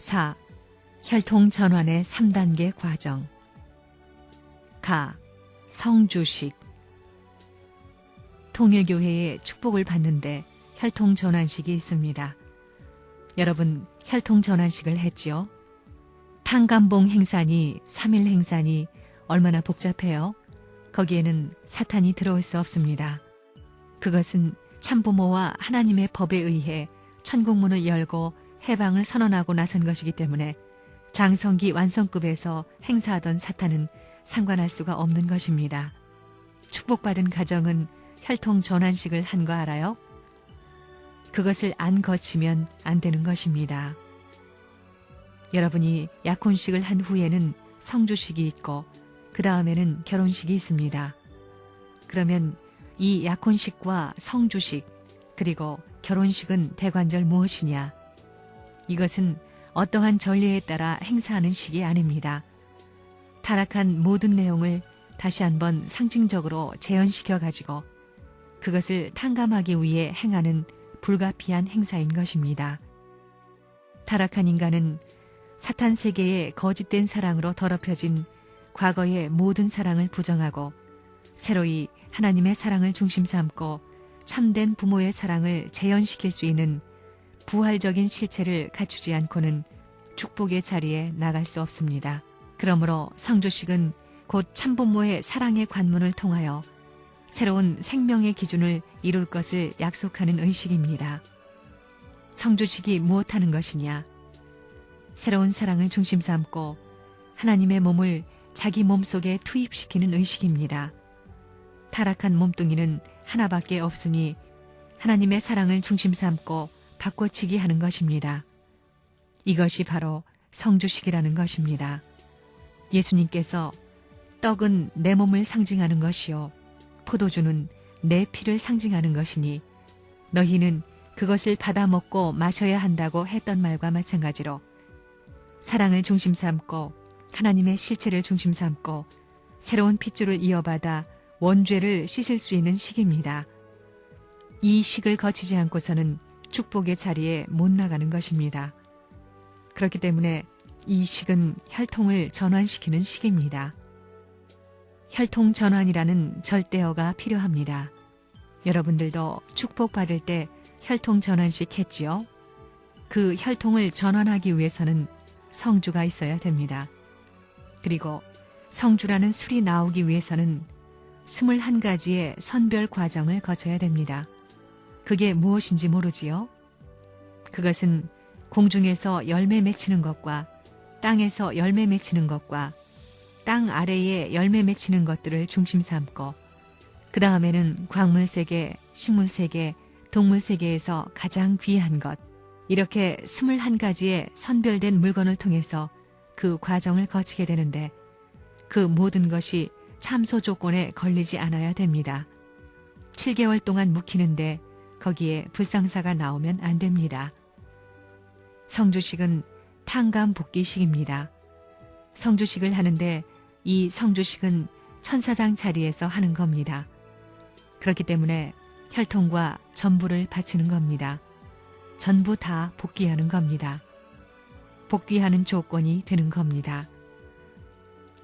4. 혈통 전환의 3단계 과정. 가. 성주식. 통일교회에 축복을 받는데 혈통 전환식이 있습니다. 여러분, 혈통 전환식을 했지요? 탕감봉 행사니 3일 행사니 얼마나 복잡해요? 거기에는 사탄이 들어올 수 없습니다. 그것은 참부모와 하나님의 법에 의해 천국문을 열고 해방을 선언하고 나선 것이기 때문에 장성기 완성급에서 행사하던 사탄은 상관할 수가 없는 것입니다. 축복받은 가정은 혈통 전환식을 한 거 알아요? 그것을 안 거치면 안 되는 것입니다. 여러분이 약혼식을 한 후에는 성주식이 있고 그 다음에는 결혼식이 있습니다. 그러면 이 약혼식과 성주식 그리고 결혼식은 대관절 무엇이냐? 이것은 어떠한 전례에 따라 행사하는 식이 아닙니다. 타락한 모든 내용을 다시 한번 상징적으로 재현시켜 가지고 그것을 탕감하기 위해 행하는 불가피한 행사인 것입니다. 타락한 인간은 사탄 세계의 거짓된 사랑으로 더럽혀진 과거의 모든 사랑을 부정하고 새로이 하나님의 사랑을 중심 삼고 참된 부모의 사랑을 재현시킬 수 있는 부활적인 실체를 갖추지 않고는 축복의 자리에 나갈 수 없습니다. 그러므로 성주식은 곧 참부모의 사랑의 관문을 통하여 새로운 생명의 기준을 이룰 것을 약속하는 의식입니다. 성주식이 무엇하는 것이냐? 새로운 사랑을 중심 삼고 하나님의 몸을 자기 몸속에 투입시키는 의식입니다. 타락한 몸뚱이는 하나밖에 없으니 하나님의 사랑을 중심 삼고 바꿔치기 하는 것입니다. 이것이 바로 성주식이라는 것입니다. 예수님께서 떡은 내 몸을 상징하는 것이요 포도주는 내 피를 상징하는 것이니 너희는 그것을 받아 먹고 마셔야 한다고 했던 말과 마찬가지로 사랑을 중심 삼고 하나님의 실체를 중심 삼고 새로운 핏줄을 이어받아 원죄를 씻을 수 있는 식입니다. 이 식을 거치지 않고서는 축복의 자리에 못 나가는 것입니다. 그렇기 때문에 이 식은 혈통을 전환시키는 식입니다. 혈통 전환이라는 절대어가 필요합니다. 여러분들도 축복받을 때 혈통 전환식 했지요? 그 혈통을 전환하기 위해서는 성주가 있어야 됩니다. 그리고 성주라는 술이 나오기 위해서는 21가지의 선별 과정을 거쳐야 됩니다. 그게 무엇인지 모르지요? 그것은 공중에서 열매 맺히는 것과 땅에서 열매 맺히는 것과 땅 아래에 열매 맺히는 것들을 중심 삼고 그 다음에는 광물세계, 식물세계, 동물세계에서 가장 귀한 것 이렇게 21가지의 선별된 물건을 통해서 그 과정을 거치게 되는데 그 모든 것이 참소 조건에 걸리지 않아야 됩니다. 7개월 동안 묵히는데 거기에 불상사가 나오면 안 됩니다. 성주식은 탕감복귀식입니다. 성주식을 하는데 이 성주식은 천사장 자리에서 하는 겁니다. 그렇기 때문에 혈통과 전부를 바치는 겁니다. 전부 다 복귀하는 겁니다. 복귀하는 조건이 되는 겁니다.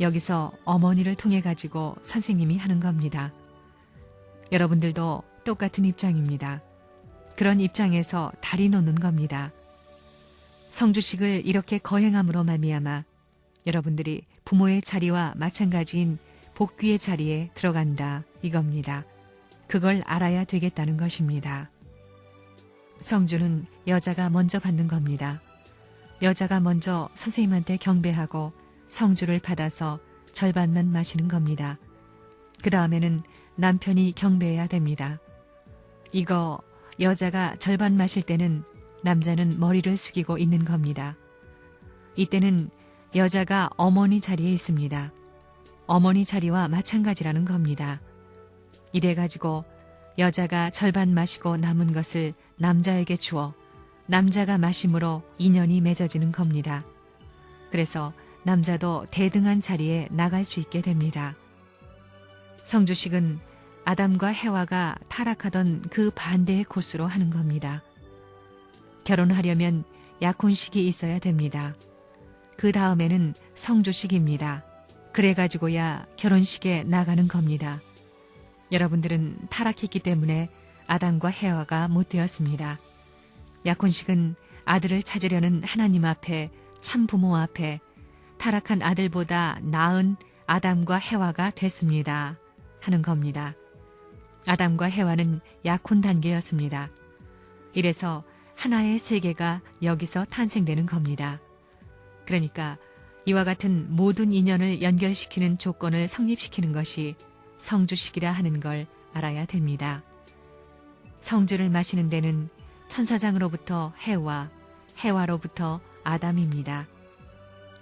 여기서 어머니를 통해 가지고 선생님이 하는 겁니다. 여러분들도 똑같은 입장입니다. 그런 입장에서 다리 놓는 겁니다. 성주식을 이렇게 거행함으로 말미암아 여러분들이 부모의 자리와 마찬가지인 복귀의 자리에 들어간다 이겁니다. 그걸 알아야 되겠다는 것입니다. 성주는 여자가 먼저 받는 겁니다. 여자가 먼저 선생님한테 경배하고 성주를 받아서 절반만 마시는 겁니다. 그 다음에는 남편이 경배해야 됩니다. 이거 여자가 절반 마실 때는 남자는 머리를 숙이고 있는 겁니다. 이때는 여자가 어머니 자리에 있습니다. 어머니 자리와 마찬가지라는 겁니다. 이래가지고 여자가 절반 마시고 남은 것을 남자에게 주어 남자가 마심으로 인연이 맺어지는 겁니다. 그래서 남자도 대등한 자리에 나갈 수 있게 됩니다. 성주식은 아담과 해와가 타락하던 그 반대의 코스로 하는 겁니다. 결혼하려면 약혼식이 있어야 됩니다. 그 다음에는 성주식입니다. 그래가지고야 결혼식에 나가는 겁니다. 여러분들은 타락했기 때문에 아담과 헤와가 못 되었습니다. 약혼식은 아들을 찾으려는 하나님 앞에, 참 부모 앞에 타락한 아들보다 나은 아담과 헤와가 됐습니다 하는 겁니다. 아담과 헤와는 약혼 단계였습니다. 이래서 하나의 세계가 여기서 탄생되는 겁니다. 그러니까 이와 같은 모든 인연을 연결시키는 조건을 성립시키는 것이 성주식이라 하는 걸 알아야 됩니다. 성주를 마시는 데는 천사장으로부터 헤와, 헤와로부터 아담입니다.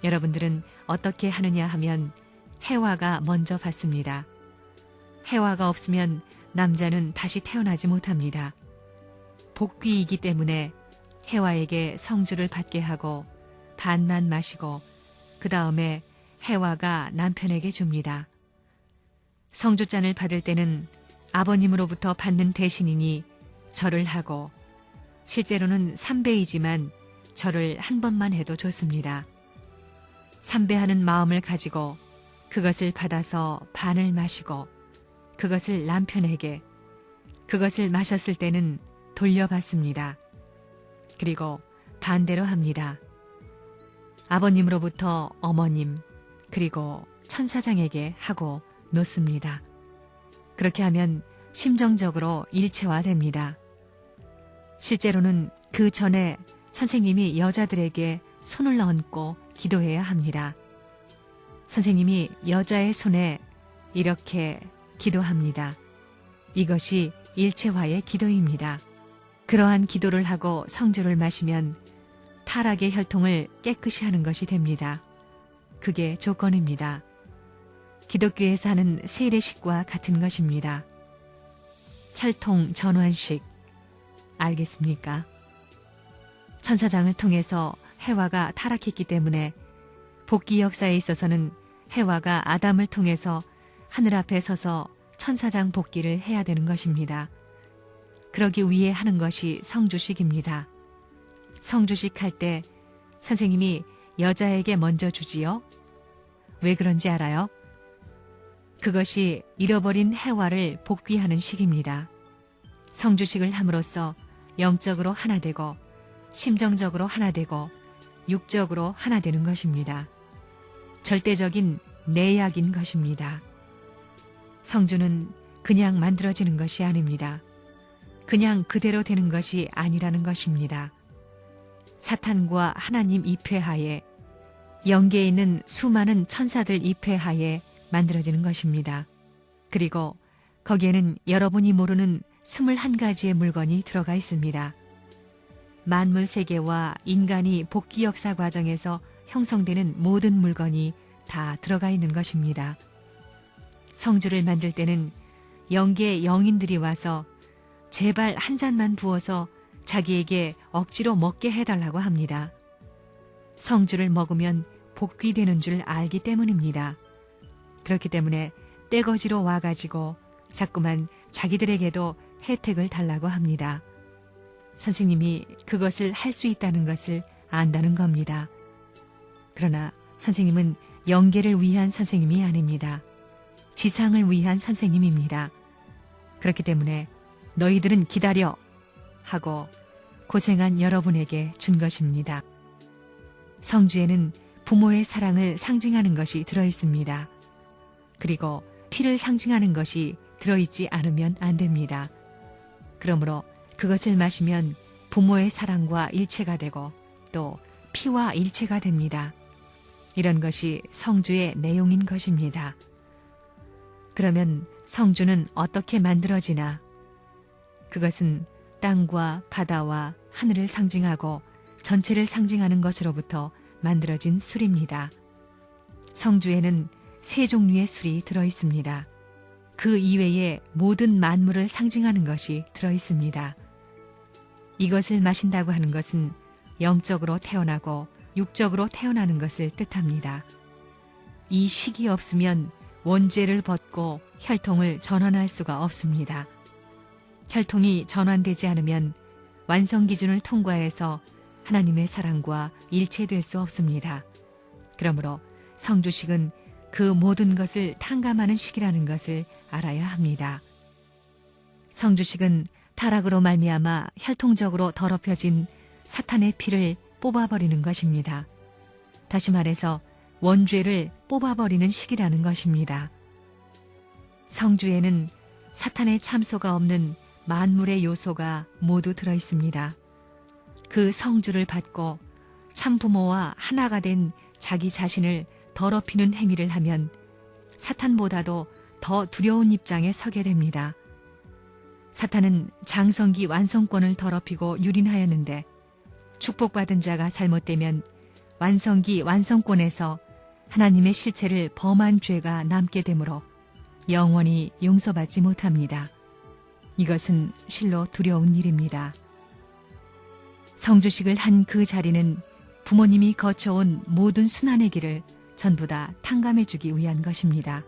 여러분들은 어떻게 하느냐 하면 헤와가 먼저 받습니다. 헤와가 없으면 남자는 다시 태어나지 못합니다. 복귀이기 때문에 헤와에게 성주를 받게 하고 반만 마시고 그 다음에 헤와가 남편에게 줍니다. 성주잔을 받을 때는 아버님으로부터 받는 대신이니 절을 하고 실제로는 3배이지만 절을 한 번만 해도 좋습니다. 3배하는 마음을 가지고 그것을 받아서 반을 마시고 그것을 남편에게, 그것을 마셨을 때는 돌려받습니다. 그리고 반대로 합니다. 아버님으로부터 어머님, 그리고 천사장에게 하고 놓습니다. 그렇게 하면 심정적으로 일체화됩니다. 실제로는 그 전에 선생님이 여자들에게 손을 얹고 기도해야 합니다. 선생님이 여자의 손에 이렇게 기도합니다. 이것이 일체화의 기도입니다. 그러한 기도를 하고 성주를 마시면 타락의 혈통을 깨끗이 하는 것이 됩니다. 그게 조건입니다. 기독교에서 하는 세례식과 같은 것입니다. 혈통 전환식, 알겠습니까? 천사장을 통해서 헤와가 타락했기 때문에 복귀 역사에 있어서는 헤와가 아담을 통해서 하늘 앞에 서서 천사장 복귀를 해야 되는 것입니다. 그러기 위해 하는 것이 성주식입니다. 성주식 할 때 선생님이 여자에게 먼저 주지요? 왜 그런지 알아요? 그것이 잃어버린 헤와를 복귀하는 식입니다. 성주식을 함으로써 영적으로 하나 되고 심정적으로 하나 되고 육적으로 하나 되는 것입니다. 절대적인 내약인 것입니다. 성주는 그냥 만들어지는 것이 아닙니다. 그냥 그대로 되는 것이 아니라는 것입니다. 사탄과 하나님 입회하에, 영계에 있는 수많은 천사들 입회하에 만들어지는 것입니다. 그리고 거기에는 여러분이 모르는 21가지의 물건이 들어가 있습니다. 만물 세계와 인간이 복귀 역사 과정에서 형성되는 모든 물건이 다 들어가 있는 것입니다. 성주를 만들 때는 영계의 영인들이 와서 제발 한 잔만 부어서 자기에게 억지로 먹게 해달라고 합니다. 성주를 먹으면 복귀되는 줄 알기 때문입니다. 그렇기 때문에 떼거지로 와가지고 자꾸만 자기들에게도 혜택을 달라고 합니다. 선생님이 그것을 할 수 있다는 것을 안다는 겁니다. 그러나 선생님은 영계를 위한 선생님이 아닙니다. 지상을 위한 선생님입니다. 그렇기 때문에 너희들은 기다려 하고 고생한 여러분에게 준 것입니다. 성주에는 부모의 사랑을 상징하는 것이 들어있습니다. 그리고 피를 상징하는 것이 들어있지 않으면 안 됩니다. 그러므로 그것을 마시면 부모의 사랑과 일체가 되고 또 피와 일체가 됩니다. 이런 것이 성주의 내용인 것입니다. 그러면 성주는 어떻게 만들어지나? 그것은 땅과 바다와 하늘을 상징하고 전체를 상징하는 것으로부터 만들어진 술입니다. 성주에는 3종류의 술이 들어있습니다. 그 이외에 모든 만물을 상징하는 것이 들어있습니다. 이것을 마신다고 하는 것은 영적으로 태어나고 육적으로 태어나는 것을 뜻합니다. 이 식이 없으면 원죄를 벗고 혈통을 전환할 수가 없습니다. 혈통이 전환되지 않으면 완성 기준을 통과해서 하나님의 사랑과 일체될 수 없습니다. 그러므로 성주식은 그 모든 것을 탕감하는 시기라는 것을 알아야 합니다. 성주식은 타락으로 말미암아 혈통적으로 더럽혀진 사탄의 피를 뽑아버리는 것입니다. 다시 말해서 원죄를 뽑아버리는 시기라는 것입니다. 성주에는 사탄의 참소가 없는 만물의 요소가 모두 들어 있습니다. 그 성주를 받고 참부모와 하나가 된 자기 자신을 더럽히는 행위를 하면 사탄보다도 더 두려운 입장에 서게 됩니다. 사탄은 장성기 완성권을 더럽히고 유린하였는데 축복받은 자가 잘못되면 완성기 완성권에서 하나님의 실체를 범한 죄가 남게 되므로 영원히 용서받지 못합니다. 이것은 실로 두려운 일입니다. 성주식을 한 그 자리는 부모님이 거쳐온 모든 순환의 길을 전부 다 탕감해주기 위한 것입니다.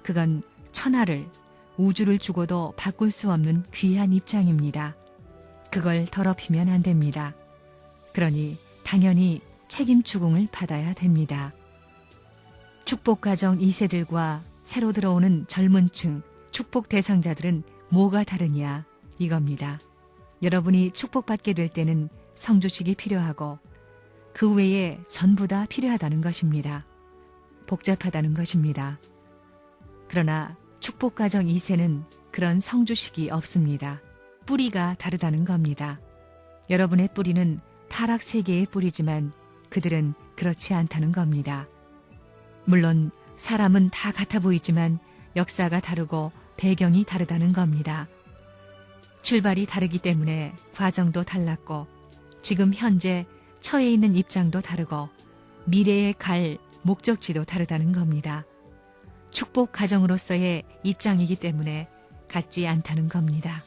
그건 천하를, 우주를 주고도 바꿀 수 없는 귀한 입장입니다. 그걸 더럽히면 안 됩니다. 그러니 당연히 책임 추궁을 받아야 됩니다. 축복가정 2세들과 새로 들어오는 젊은 층, 축복 대상자들은 뭐가 다르냐 이겁니다. 여러분이 축복받게 될 때는 성주식이 필요하고 그 외에 전부 다 필요하다는 것입니다. 복잡하다는 것입니다. 그러나 축복가정 2세는 그런 성주식이 없습니다. 뿌리가 다르다는 겁니다. 여러분의 뿌리는 타락 세계의 뿌리지만 그들은 그렇지 않다는 겁니다. 물론 사람은 다 같아 보이지만 역사가 다르고 배경이 다르다는 겁니다. 출발이 다르기 때문에 과정도 달랐고 지금 현재 처해 있는 입장도 다르고 미래에 갈 목적지도 다르다는 겁니다. 축복 가정으로서의 입장이기 때문에 같지 않다는 겁니다.